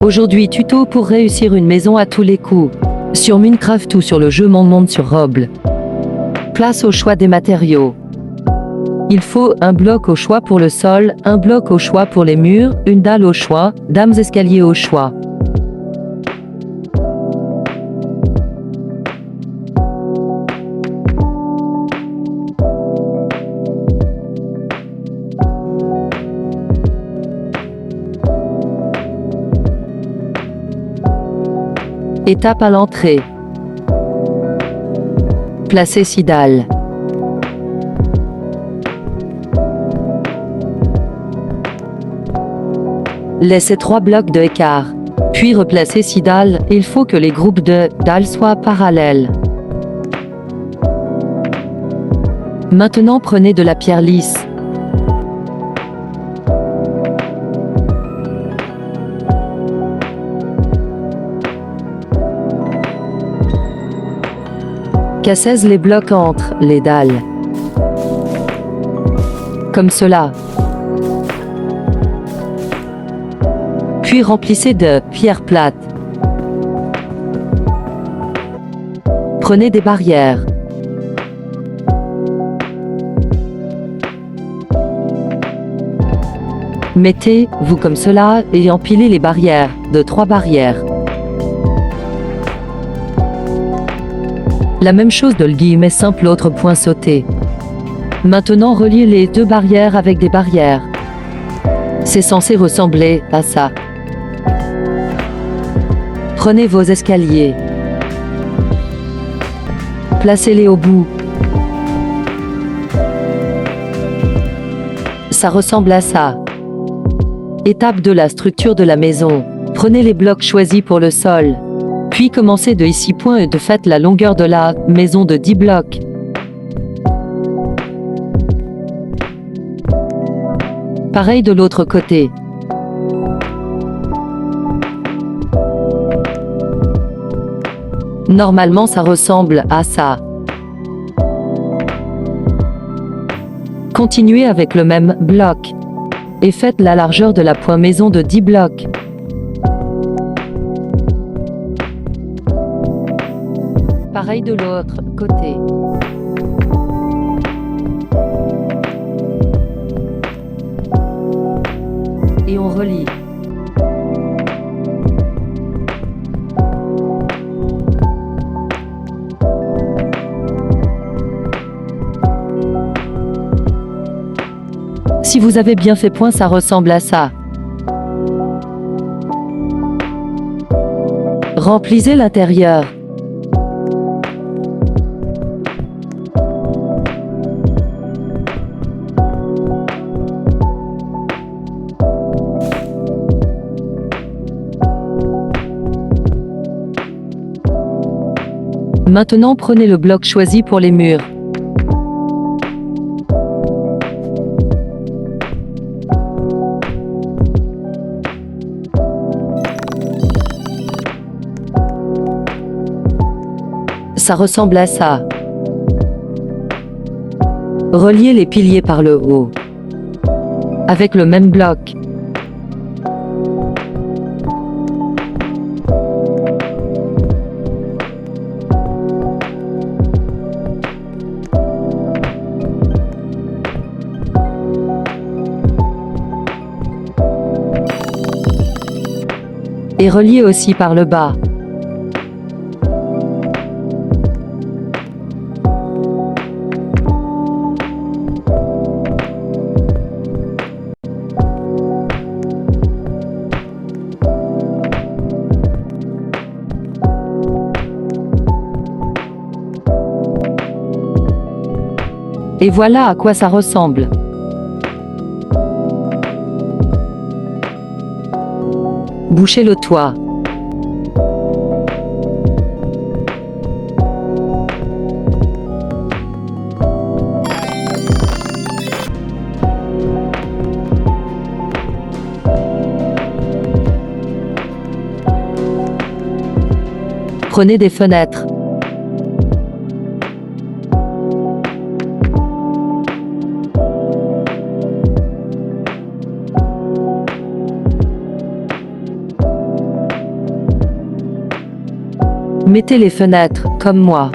Aujourd'hui, tuto pour réussir une maison à tous les coups. Sur Minecraft ou sur le jeu Mon Monde sur Roblox. Place au choix des matériaux. Il faut un bloc au choix pour le sol, un bloc au choix pour les murs, une dalle au choix, dames escaliers au choix. Étape à l'entrée. Placez 6 dalles. Laissez 3 blocs de écart. Puis replacez 6 dalles. Il faut que les groupes de dalles soient parallèles. Maintenant prenez de la pierre lisse. Cassez les blocs entre les dalles. Comme cela. Puis remplissez de pierres plates. Prenez des barrières. Mettez-vous comme cela et empilez les barrières, de 3 barrières. La même chose de le guillemet simple autre point sauté. Maintenant reliez les 2 barrières avec des barrières. C'est censé ressembler à ça. Prenez vos escaliers. Placez-les au bout. Ça ressemble à ça. Étape de la structure de la maison. Prenez les blocs choisis pour le sol. Puis commencez de ici point et de faites la longueur de la maison de 10 blocs. Pareil de l'autre côté. Normalement ça ressemble à ça. Continuez avec le même bloc. Et faites la largeur de la point maison de 10 blocs. Pareil de l'autre côté. Et on relie. Si vous avez bien fait point, ça ressemble à ça. Remplissez l'intérieur. Maintenant prenez le bloc choisi pour les murs. Ça ressemble à ça. Reliez les piliers par le haut. Avec le même bloc. Et reliez aussi par le bas. Et voilà à quoi ça ressemble. Bouchez le toit. Prenez des fenêtres. Mettez les fenêtres, comme moi.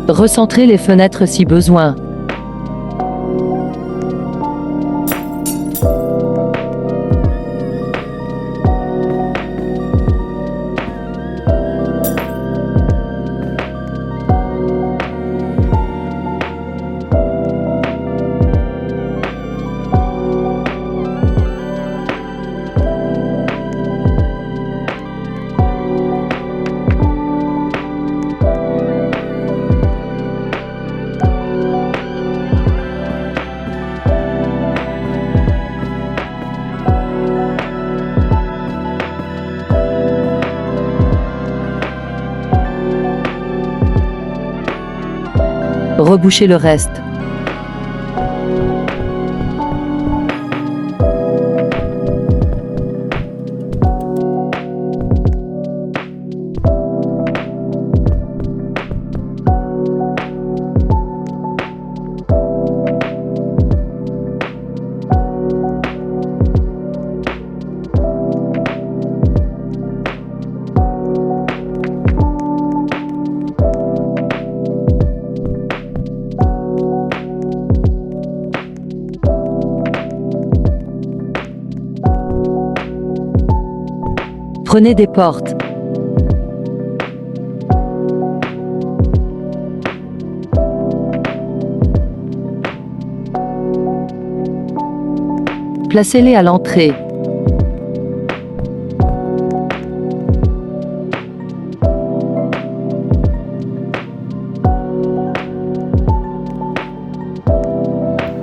Recentrez les fenêtres si besoin. Rebouchez le reste. Prenez des portes. Placez-les à l'entrée.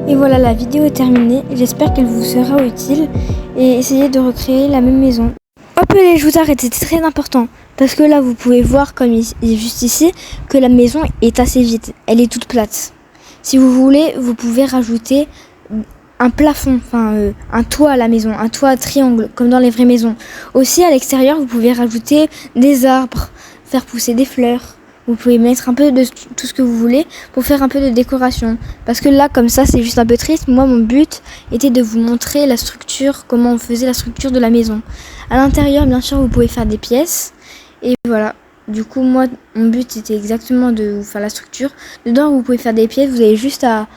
Et voilà, la vidéo est terminée. J'espère qu'elle vous sera utile et essayez de recréer la même maison. Hop, je vous arrête, c'était très important. Parce que là, vous pouvez voir, comme il est juste ici, que la maison est assez vide. Elle est toute plate. Si vous voulez, vous pouvez rajouter un plafond, un toit à la maison, un toit à triangle, comme dans les vraies maisons. Aussi, à l'extérieur, vous pouvez rajouter des arbres, faire pousser des fleurs. Vous pouvez mettre un peu de tout ce que vous voulez pour faire un peu de décoration. Parce que là, comme ça, c'est juste un peu triste. Moi, mon but était de vous montrer la structure, comment on faisait la structure de la maison. À l'intérieur, bien sûr, vous pouvez faire des pièces. Et voilà. Du coup, moi, mon but, c'était exactement de vous faire la structure. Dedans, vous pouvez faire des pièces. Vous avez juste à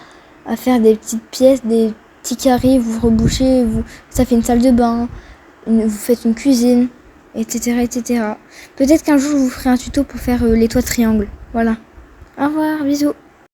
faire des petites pièces, des petits carrés. Vous rebouchez. Ça fait une salle de bain. Vous faites une cuisine. Etc. Peut-être qu'un jour je vous ferai un tuto pour faire les toits triangles. Voilà. Au revoir, bisous.